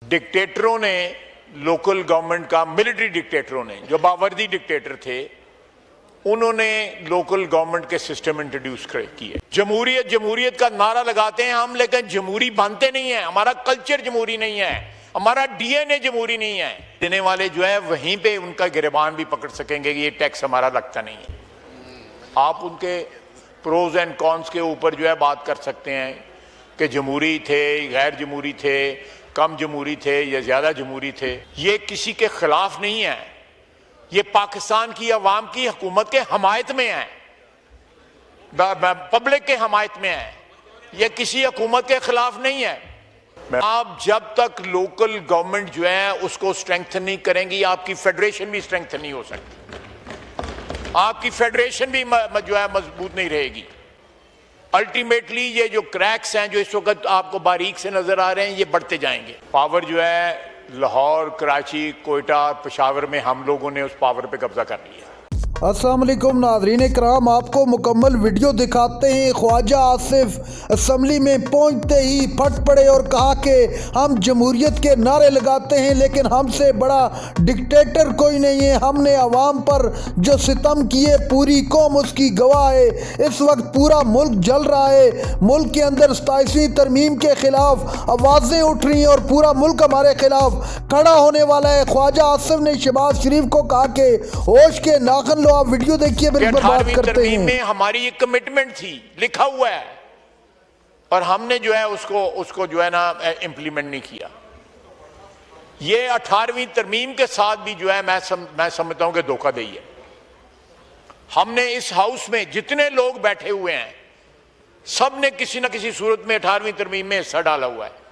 डिक्टेटरों ने, local government का, military डिक्टेटरों ने, जो बावर्दी डिक्टेटर थे, उन्होंने लोकल गवर्नमेंट के सिस्टम इंट्रोड्यूस किए। जमहूरियत जमहूरियत का नारा लगाते हैं हम, लेकिन जमहूरी बनते नहीं है। हमारा कल्चर जमहूरी नहीं है, हमारा डीएनए जमहूरी नहीं है। देने वाले जो है वहीं पे उनका गिरबान भी पकड़ सकेंगे कि ये टैक्स हमारा लगता नहीं है। आप उनके प्रोज एंड कॉन्स के ऊपर जो है बात कर सकते हैं कि जमहूरी थे, गैर जमहूरी थे, कम जमहूरी थे या ज़्यादा जमहूरी थे। ये किसी के खिलाफ नहीं है, ये पाकिस्तान की अवाम की हुकूमत के हमायत में है, पब्लिक के हमायत में है। ये किसी हुकूमत के खिलाफ नहीं है। आप जब तक लोकल गवर्नमेंट जो है उसको स्ट्रेंथन नहीं करेंगी, आपकी फेडरेशन भी स्ट्रेंथन नहीं हो सकती, आपकी फेडरेशन भी जो है मजबूत नहीं रहेगी। अल्टीमेटली ये जो क्रैक्स हैं जो इस वक्त आपको बारीक से नजर आ रहे हैं, ये बढ़ते जाएंगे। पावर जो है लाहौर, कराची, कोयटा, पेशावर में हम लोगों ने उस पावर पे कब्जा कर लिया। अस्सलाम वालेकुम नाज़रीन इकराम, आपको मुकम्मल वीडियो दिखाते हैं। ख्वाजा आसिफ असम्बली में पहुंचते ही फट पड़े और कहा कि हम जमहूरियत के नारे लगाते हैं, लेकिन हमसे बड़ा डिक्टेटर कोई नहीं है। हमने अवाम पर जो सितम किए, पूरी कौम उसकी गवाह है। इस वक्त पूरा मुल्क जल रहा है। मुल्क के अंदर 27वीं तरमीम के खिलाफ आवाज़ें उठ रही हैं और पूरा मुल्क हमारे खिलाफ खड़ा होने वाला है। ख्वाजा आसिफ ने शहबाज शरीफ को कहा कि होश के नाखन, आप वीडियो देखिए, फिर बात करते हैं। में हमारी एक कमिटमेंट थी, लिखा हुआ है, और हमने जो है उसको जो है ना इंप्लीमेंट नहीं किया। ये 18वीं तरमीम के साथ भी जो है मैं समझता हूं कि धोखाधड़ी है। हमने इस हाउस में जितने लोग बैठे हुए हैं, सब ने किसी न किसी सूरत में 18वीं तरमीम में हिस्सा डाला हुआ है।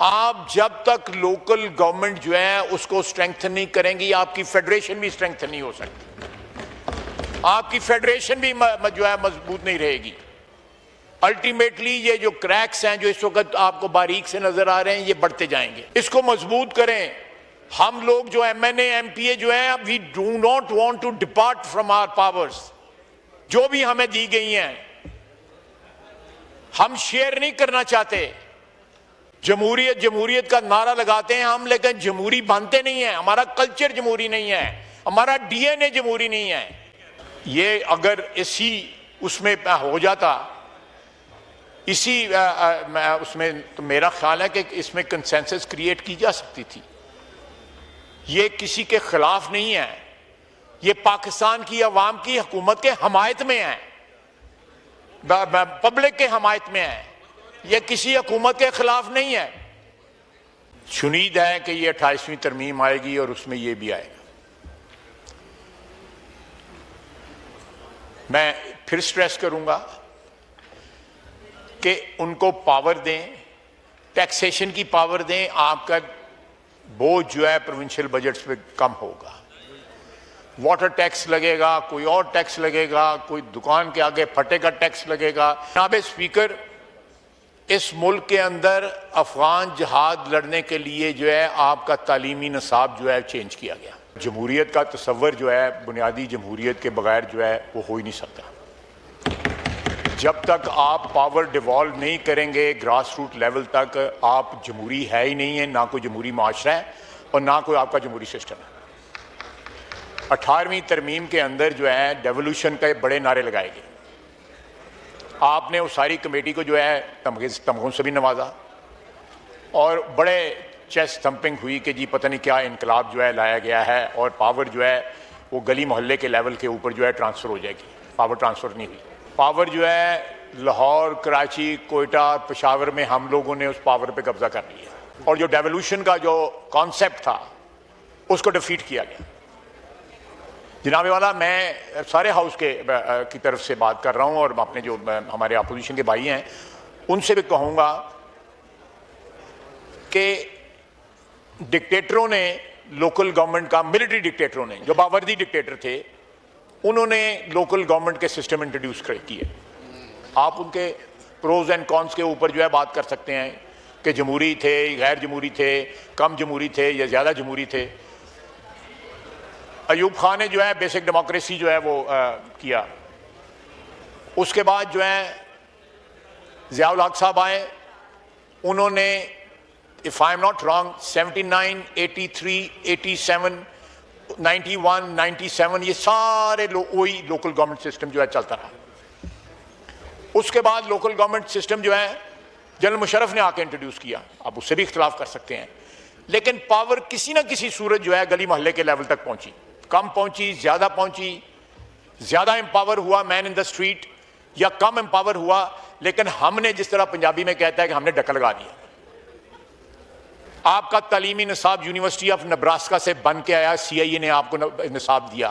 आप जब तक लोकल गवर्नमेंट जो है उसको स्ट्रेंथन नहीं करेंगी, आपकी फेडरेशन भी स्ट्रेंथन नहीं हो सकती, आपकी फेडरेशन भी जो है मजबूत नहीं रहेगी। अल्टीमेटली ये जो क्रैक्स हैं जो इस वक्त आपको बारीक से नजर आ रहे हैं, ये बढ़ते जाएंगे। इसको मजबूत करें। हम लोग जो एमएनए एमपीए जो है, we do not want to depart from our powers. जो भी हमें दी गई हैं हम शेयर नहीं करना चाहते। जमहूरियत जमहूरियत का नारा लगाते हैं हम, लेकिन जमहूरी बनते नहीं है। हमारा कल्चर जमहूरी नहीं है, हमारा डीएनए जमहूरी नहीं है। ये अगर इसी उसमें हो जाता, इसी उसमें, तो मेरा ख्याल है कि इसमें कंसेंसस क्रिएट की जा सकती थी। ये किसी के खिलाफ नहीं है, ये पाकिस्तान की अवाम की हुकूमत के हमायत में है, पब्लिक के हमायत में है। ये किसी हुकूमत के खिलाफ नहीं है। उम्मीद है कि ये 28वीं तरमीम आएगी और उसमें ये भी आएगा। मैं फिर स्ट्रेस करूंगा कि उनको पावर दें, टैक्सेशन की पावर दें। आपका बोझ जो है प्रोविंशियल बजट्स पे कम होगा। वाटर टैक्स लगेगा, कोई और टैक्स लगेगा, कोई दुकान के आगे फटे का टैक्स लगेगा। जनाब स्पीकर, इस मुल्क के अंदर अफगान जहाद लड़ने के लिए जो है आपका तालीमी निसाब जो है चेंज किया गया। जमहूरियत का तस्वर जो है बुनियादी जमहूरियत के बगैर जो है वो हो ही नहीं सकता। जब तक आप पावर डिवॉल्व नहीं करेंगे ग्रास रूट लेवल तक, आप जमहूरी है ही नहीं है, ना कोई जमहूरी माशरा है और ना कोई आपका जमहूरी सिस्टम है। 18वीं तरमीम के अंदर जो है डेवोल्यूशन के बड़े नारे लगाए गए। आपने उस सारी कमेटी को जो है तमगों से भी नवाजा और बड़े चेस्ट थम्पिंग हुई कि जी पता नहीं क्या इनकलाब जो है लाया गया है और पावर जो है वो गली मोहल्ले के लेवल के ऊपर जो है ट्रांसफ़र हो जाएगी। पावर ट्रांसफ़र नहीं हुई। पावर जो है लाहौर, कराची, कोयटा, पेशावर में हम लोगों ने उस पावर पे कब्जा कर लिया और जो डेवोल्यूशन का जो कॉन्सेप्ट था उसको डिफीट किया गया। जनाब वाला, मैं सारे हाउस की तरफ से बात कर रहा हूं और अपने जो हमारे अपोजिशन के भाई हैं उनसे भी कहूँगा कि डिक्टेटरों ने, लोकल गवर्नमेंट का, मिलिट्री डिक्टेटरों ने, जो बावर्दी डिक्टेटर थे, उन्होंने लोकल गवर्नमेंट के सिस्टम इंट्रोड्यूस किए। आप उनके प्रोज एंड कॉन्स के ऊपर जो है बात कर सकते हैं कि जमहूरी थे, गैर जमहूरी थे, कम जमहूरी थे या ज़्यादा जमहूरी थे। अयूब खान ने जो है बेसिक डेमोक्रेसी जो है वो किया। उसके बाद जो है ज़ियाउल हक साहब आए, उन्होंने if I am not wrong, 79, 83, 87, 91, 97 یہ سارے وہی لوکل گورنمنٹ سسٹم جو ہے چلتا رہا. اس کے بعد لوکل گورنمنٹ سسٹم جو ہے جنرل مشرف نے آ کے انٹروڈیوس کیا. آپ اس سے بھی اختلاف کر سکتے ہیں, لیکن پاور کسی نہ کسی صورت جو ہے گلی محلے کے لیول تک پہنچی, کم پہنچی, زیادہ پہنچی, زیادہ امپاور ہوا مین ان دا اسٹریٹ یا کم امپاور ہوا, لیکن ہم نے جس طرح پنجابی میں کہتا ہے کہ ہم نے ڈکا لگا دیا. آپ کا تعلیمی نصاب یونیورسٹی آف نبراسکا سے بن کے آیا, سی آئی اے نے آپ کو نصاب دیا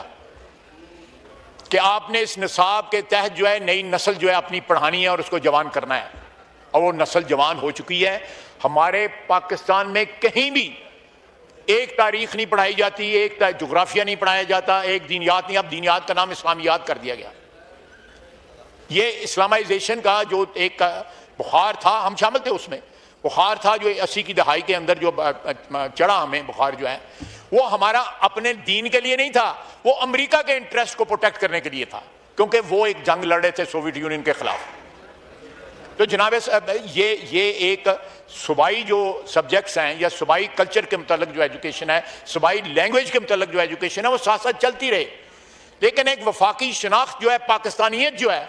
کہ آپ نے اس نصاب کے تحت جو ہے نئی نسل جو ہے اپنی پڑھانی ہے اور اس کو جوان کرنا ہے, اور وہ نسل جوان ہو چکی ہے. ہمارے پاکستان میں کہیں بھی ایک تاریخ نہیں پڑھائی جاتی, ایک جغرافیہ نہیں پڑھایا جاتا, ایک دینیات نہیں. اب دینیات کا نام اسلامیات کر دیا گیا. یہ اسلامائزیشن کا جو ایک بخار تھا, ہم شامل تھے اس میں, بخار تھا جو 80 کی دہائی کے اندر جو چڑھا ہمیں بخار جو ہے, وہ ہمارا اپنے دین کے لیے نہیں تھا, وہ امریکہ کے انٹرسٹ کو پروٹیکٹ کرنے کے لیے تھا, کیونکہ وہ ایک جنگ لڑ رہے تھے سوویت یونین کے خلاف. تو جناب یہ ایک صوبائی جو سبجیکٹس ہیں یا صوبائی کلچر کے متعلق جو ایجوکیشن ہے, صوبائی لینگویج کے متعلق جو ایجوکیشن ہے, وہ ساتھ ساتھ چلتی رہے. لیکن ایک وفاقی شناخت جو ہے, پاکستانیت جو ہے,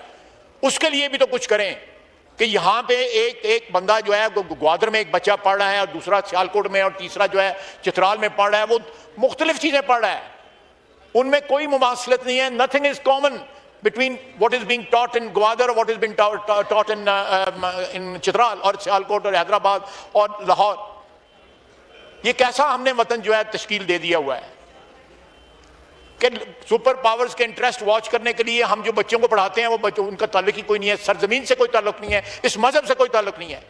اس کے لیے بھی تو کچھ کریں کہ یہاں پہ ایک بندہ جو ہے گوادر میں ایک بچہ پڑھ رہا ہے, اور دوسرا سیالکوٹ میں, اور تیسرا جو ہے چترال میں پڑھ رہا ہے, وہ مختلف چیزیں پڑھ رہا ہے, ان میں کوئی مماثلت نہیں ہے. Nothing is common between what is being taught in Gwadar or what is being taught in Chitral or Sialkot or Hyderabad or Lahore. یہ کیسا ہم نے وطن جو ہے تشکیل دے دیا ہوا ہے کہ سپر پاورز کے انٹرسٹ واچ کرنے کے لیے ہم جو بچوں کو پڑھاتے ہیں وہ بچوں ان کا تعلق ہی کوئی نہیں ہے, سرزمین سے کوئی تعلق نہیں ہے, اس مذہب سے کوئی تعلق نہیں ہے.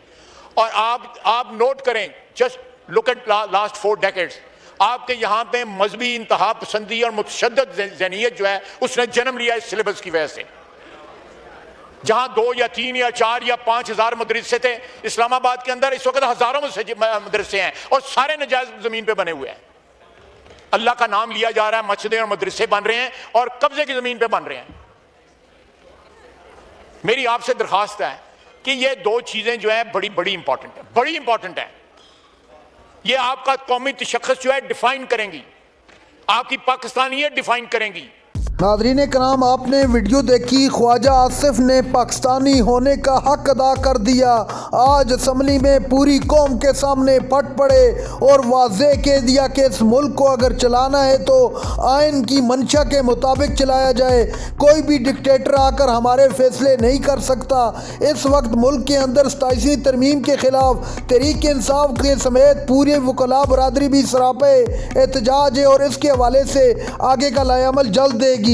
اور آپ نوٹ کریں, just look at last 4 decades, آپ کے یہاں پہ مذہبی انتہا پسندی اور متشدد ذہنیت جو ہے اس نے جنم لیا اس سلیبس کی وجہ سے. جہاں 2 یا 3 یا 4 یا 5 ہزار مدرسے تھے اسلام آباد کے اندر, اس وقت ہزاروں مدرسے ہیں, اور سارے نجائز زمین پہ بنے ہوئے ہیں. اللہ کا نام لیا جا رہا ہے, مسجدیں اور مدرسے بن رہے ہیں, اور قبضے کی زمین پہ بن رہے ہیں. میری آپ سے درخواست ہے کہ یہ 2 چیزیں جو ہیں بڑی امپورٹنٹ ہیں, بڑی امپورٹنٹ ہیں. یہ آپ کا قومی تشخص جو ہے ڈیفائن کریں گی, آپ کی پاکستانیت ڈیفائن کریں گی. ناظرین کرام, آپ نے ویڈیو دیکھی, خواجہ آصف نے پاکستانی ہونے کا حق ادا کر دیا. آج اسمبلی میں پوری قوم کے سامنے پھٹ پڑے اور واضح کہہ دیا کہ اس ملک کو اگر چلانا ہے تو آئین کی منشا کے مطابق چلایا جائے, کوئی بھی ڈکٹیٹر آ کر ہمارے فیصلے نہیں کر سکتا. اس وقت ملک کے اندر 27ویں ترمیم کے خلاف تحریک انصاف کے سمیت پوری وکلاء برادری بھی سراپے احتجاج ہے, اور اس کے حوالے سے آگے کا لائے عمل جلد دے گی.